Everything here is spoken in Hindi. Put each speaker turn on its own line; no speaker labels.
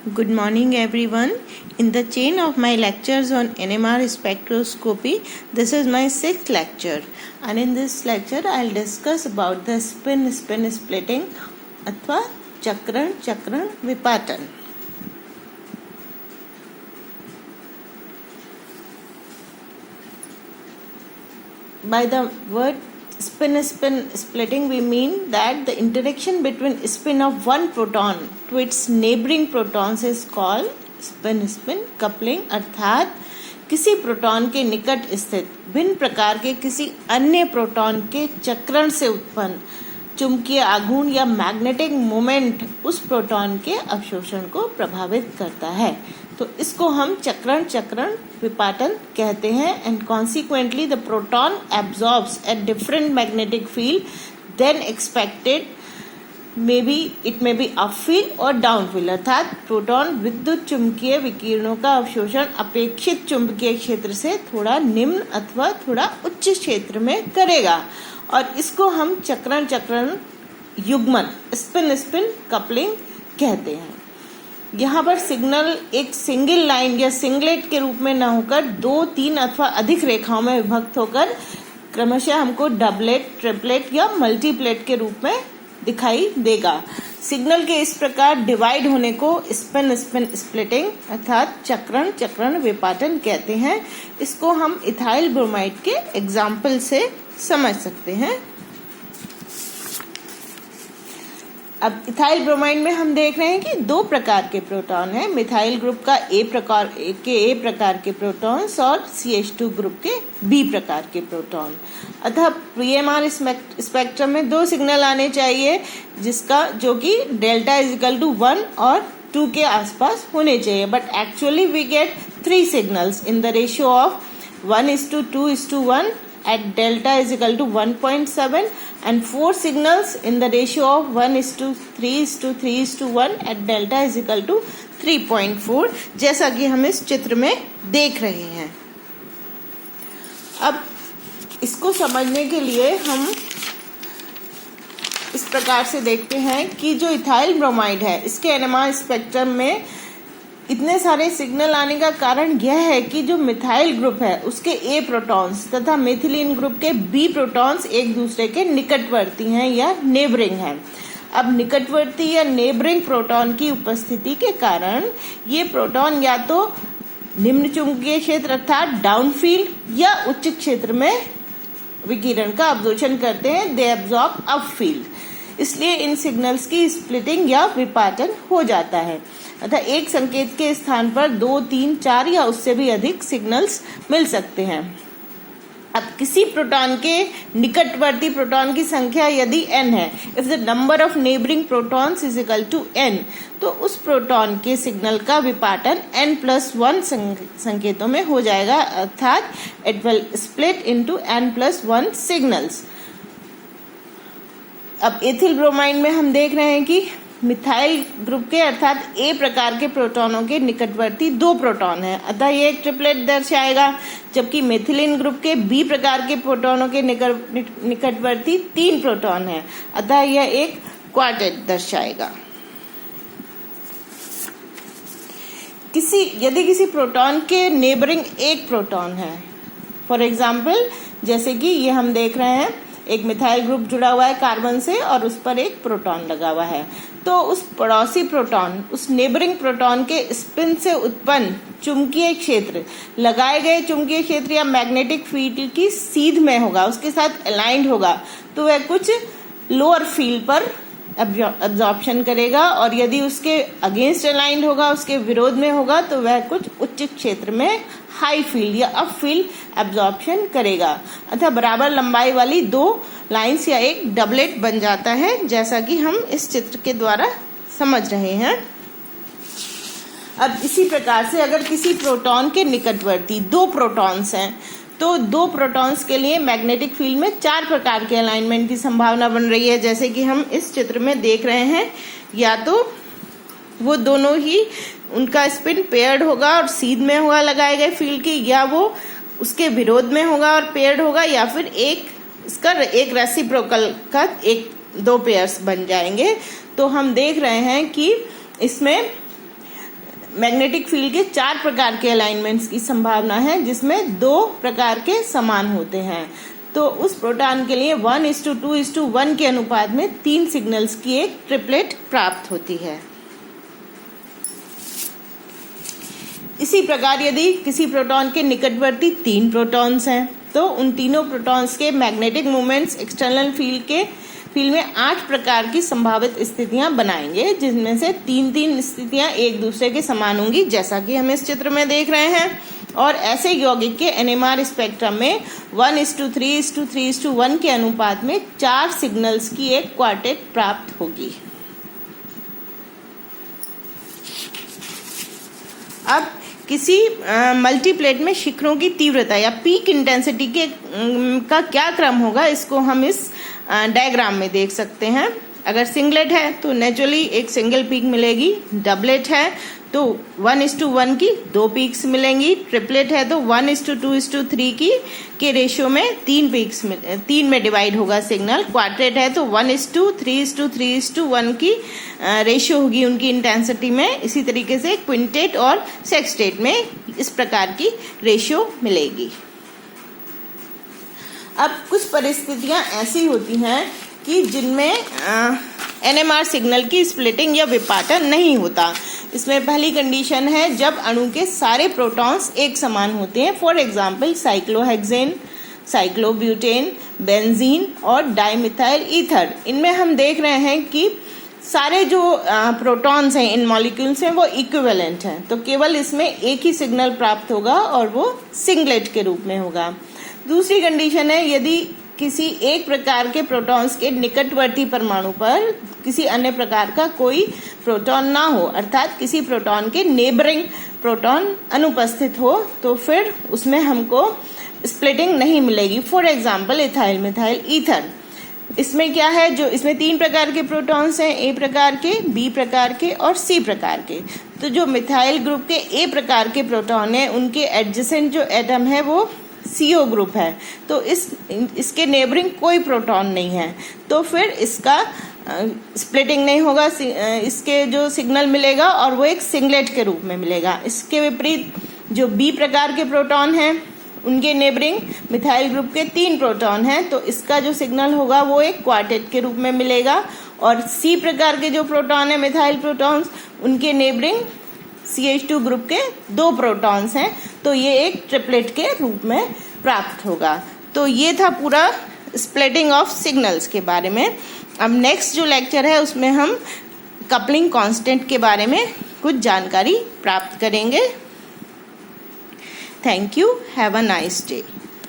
Good morning everyone. In the chain of my lectures on NMR spectroscopy, this is my 6th lecture, and in this lecture I'll discuss about the spin splitting अथवा चक्रण विपाटन. By the word spin splitting, we mean that the interaction between spin of one proton to its neighboring protons is called spin coupling. अर्थात किसी प्रोटॉन के निकट स्थित भिन्न प्रकार के किसी अन्य प्रोटॉन के चक्रण से उत्पन्न चुंबकीय आघूर्ण या मैग्नेटिक मोमेंट उस प्रोटॉन के अवशोषण को प्रभावित करता है. तो इसको हम चक्रण विपाटन कहते हैं. And consequently the proton absorbs at different magnetic field then expected it may be up field और डाउन फील्ड. अर्थात प्रोटॉन विद्युत चुंबकीय विकिरणों का अवशोषण अपेक्षित चुंबकीय क्षेत्र से थोड़ा निम्न अथवा थोड़ा उच्च क्षेत्र में करेगा, और इसको हम चक्रण युग्मन स्पिन कपलिंग कहते हैं. यहाँ पर सिग्नल एक सिंगल लाइन या सिंगलेट के रूप में न होकर 2, 3 अथवा अधिक रेखाओं में विभक्त होकर क्रमशः हमको डबलेट, ट्रिपलेट या मल्टीप्लेट के रूप में दिखाई देगा. सिग्नल के इस प्रकार डिवाइड होने को स्पिन स्प्लिटिंग अर्थात चक्रण विपाटन कहते हैं. इसको हम इथाइल ब्रोमाइड के एग्जाम्पल से समझ सकते हैं. अब इथाइल ब्रोमाइड में हम देख रहे हैं कि 2 प्रकार के प्रोटॉन हैं. मिथाइल ग्रुप का ए प्रकार के प्रोटॉन्स और CH2 ग्रुप के बी प्रकार के प्रोटॉन. अतः PMR स्पेक्ट्रम में 2 सिग्नल आने चाहिए जो कि डेल्टा = 1 और 2 के आसपास होने चाहिए. But actually we get 3 signals in the ratio of 1:2:1 at delta = 1.7 and 4 signals in the ratio of 1:3:3:1 at delta = 3.4, जैसा कि हम इस चित्र में देख रहे हैं. अब इसको समझने के लिए हम इस प्रकार से देखते हैं कि जो इथाइल ब्रोमाइड है इसके NMR स्पेक्ट्रम में इतने सारे सिग्नल आने का कारण यह है कि जो मिथाइल ग्रुप है उसके ए प्रोटॉन्स तथा मेथिलीन ग्रुप के बी प्रोटॉन्स एक दूसरे के निकटवर्ती हैं या नेबरिंग हैं. अब निकटवर्ती या नेबरिंग प्रोटॉन की उपस्थिति के कारण ये प्रोटॉन या तो निम्न चुंबकीय क्षेत्र अर्थात डाउन फील्ड या उच्च क्षेत्र में विकिरण का अवशोषण करते हैं. They absorb up field. इसलिए इन सिग्नल्स की स्प्लिटिंग या विपाटन हो जाता है. अतः एक संकेत के स्थान पर 2, 3, 4 या उससे भी अधिक सिग्नल्स मिल सकते हैं. अब किसी प्रोटॉन के निकटवर्ती प्रोटॉन की संख्या यदि n है, if the number of neighbouring protons = n, तो उस प्रोटॉन के सिग्नल का विपाटन n+1 संकेतों में हो जाएगा. अर्थात it will split into n+1 signals. अब एथिल ब्रोमाइड में हम देख रहे हैं कि मिथाइल ग्रुप के अर्थात ए प्रकार के प्रोटॉनों के निकटवर्ती 2 प्रोटॉन हैं. अतः ये एक ट्रिपलेट दर्शाएगा, जबकि मेथिलीन ग्रुप के बी प्रकार के प्रोटॉनों के निकटवर्ती 3 प्रोटॉन हैं. अतः यह एक क्वार्टेट दर्शाएगा. यदि किसी प्रोटॉन के नेबरिंग एक प्रोटॉन है, फॉर एग्जाम्पल जैसे कि ये हम देख रहे हैं एक मिथाइल ग्रुप जुड़ा हुआ है कार्बन से और उस पर एक प्रोटॉन लगा हुआ है, तो उस पड़ोसी प्रोटॉन उस नेबरिंग प्रोटॉन के स्पिन से उत्पन्न चुंबकीय क्षेत्र लगाए गए चुंबकीय क्षेत्र या मैग्नेटिक फील्ड की सीध में होगा, उसके साथ अलाइंड होगा, तो वह कुछ लोअर फील्ड पर एब्जॉर्प्शन करेगा. और यदि उसके अगेंस्ट अलाइंड होगा, उसके विरोध में होगा, तो वह कुछ उच्च क्षेत्र में हाई फील्ड या अप फील्ड एब्जॉर्प्शन करेगा. अतः बराबर लंबाई वाली 2 लाइंस या एक डबलेट बन जाता है, जैसा कि हम इस चित्र के द्वारा समझ रहे हैं. अब इसी प्रकार से अगर किसी प्रोटॉन के निकटवर्ती 2 प्रोटॉन्स हैं, तो 2 प्रोटॉन्स के लिए मैग्नेटिक फील्ड में 4 प्रकार के अलाइनमेंट की संभावना बन रही है, जैसे कि हम इस चित्र में देख रहे हैं. या तो वो दोनों ही उनका स्पिन पेयर्ड होगा और सीध में होगा लगाए गए फील्ड की, या वो उसके विरोध में होगा और पेयर्ड होगा, या फिर एक रेसिप्रोकल का 1-2 पेयर्स बन जाएंगे. तो हम देख रहे हैं कि इसमें मैग्नेटिक फील्ड के 4 प्रकार के अलाइनमेंट्स की संभावना है, जिसमें 2 प्रकार के समान होते हैं। तो उस प्रोटॉन के लिए 1:2:1 के अनुपात में 3 सिग्नल्स की एक ट्रिपलेट प्राप्त होती है। इसी प्रकार यदि किसी प्रोटॉन के निकटवर्ती 3 प्रोटॉन्स हैं तो उन तीनों प्रोटॉन्स के मैग्नेटिक मोमेंट्स एक्सटर्नल फील्ड में 8 प्रकार की संभावित स्थितियां बनाएंगे, जिनमें से 3-3 स्थितियां एक दूसरे के समान होंगी, जैसा कि हम इस चित्र में देख रहे हैं। और ऐसे यौगिक के NMR स्पेक्ट्रम में 1:3:3:1 के अनुपात में 4 सिग्नल्स की एक क्वार्टेट प्राप्त होगी। अब किसी मल्टीप्लेट में शिखरों की तीव्रता या पीक इंटेंसिटी का क्या क्रम होगा, इसको हम इस डायग्राम में देख सकते हैं। अगर सिंगलेट है तो नेचुरली एक सिंगल पीक मिलेगी, डबलेट है तो 1:1 की 2 पीक्स मिलेंगी, ट्रिपलेट है तो 1:2:3 के रेशियो में 3 में डिवाइड होगा सिग्नल, क्वार्टेट है तो 1:3:3:1 की रेशियो होगी उनकी इंटेंसिटी में। इसी तरीके से क्विंटेट और सेक्सटेट में इस प्रकार की रेशियो मिलेगी। अब कुछ परिस्थितियां ऐसी होती हैं कि जिनमें NMR सिग्नल की स्प्लिटिंग या विपाटन नहीं होता। इसमें पहली कंडीशन है जब अणु के सारे प्रोटॉन्स एक समान होते हैं। For example cyclohexane, cyclobutane, benzene और डाइमिथाइल ईथर। इनमें हम देख रहे हैं कि सारे जो प्रोटॉन्स हैं इन मॉलिक्यूल्स में वो इक्विवेलेंट हैं, तो केवल इसमें एक ही सिग्नल प्राप्त होगा और वो सिंगलेट के रूप में होगा। दूसरी कंडीशन है यदि किसी एक प्रकार के प्रोटॉन्स के निकटवर्ती परमाणु पर किसी अन्य प्रकार का कोई प्रोटॉन ना हो, अर्थात किसी प्रोटॉन के नेबरिंग प्रोटॉन अनुपस्थित हो, तो फिर उसमें हमको स्प्लिटिंग नहीं मिलेगी। For example ethyl methyl ether. इसमें क्या है, जो इसमें 3 प्रकार के प्रोटॉन्स हैं, ए प्रकार के, बी प्रकार के और सी प्रकार के। तो जो मिथाइल ग्रुप के ए प्रकार के प्रोटॉन है उनके एडजेसेंट जो एटम है वो CO ग्रुप है, तो इसके नेबरिंग कोई प्रोटॉन नहीं है, तो फिर इसका स्प्लिटिंग नहीं होगा, इसके जो सिग्नल मिलेगा और वो एक सिंगलेट के रूप में मिलेगा। इसके विपरीत जो बी प्रकार के प्रोटॉन हैं उनके नेबरिंग मिथाइल ग्रुप के 3 प्रोटॉन हैं, तो इसका जो सिग्नल होगा वो एक क्वार्टेट के रूप में मिलेगा। और सी प्रकार के जो प्रोटॉन है मिथाइल प्रोटॉन्स, उनके नेबरिंग CH2 ग्रुप के 2 प्रोटॉन्स हैं, तो ये एक ट्रिपलेट के रूप में प्राप्त होगा। तो ये था पूरा स्प्लिटिंग ऑफ सिग्नल्स के बारे में। अब नेक्स्ट जो लेक्चर है उसमें हम कपलिंग कांस्टेंट के बारे में कुछ जानकारी प्राप्त करेंगे। Thank you, have a nice day.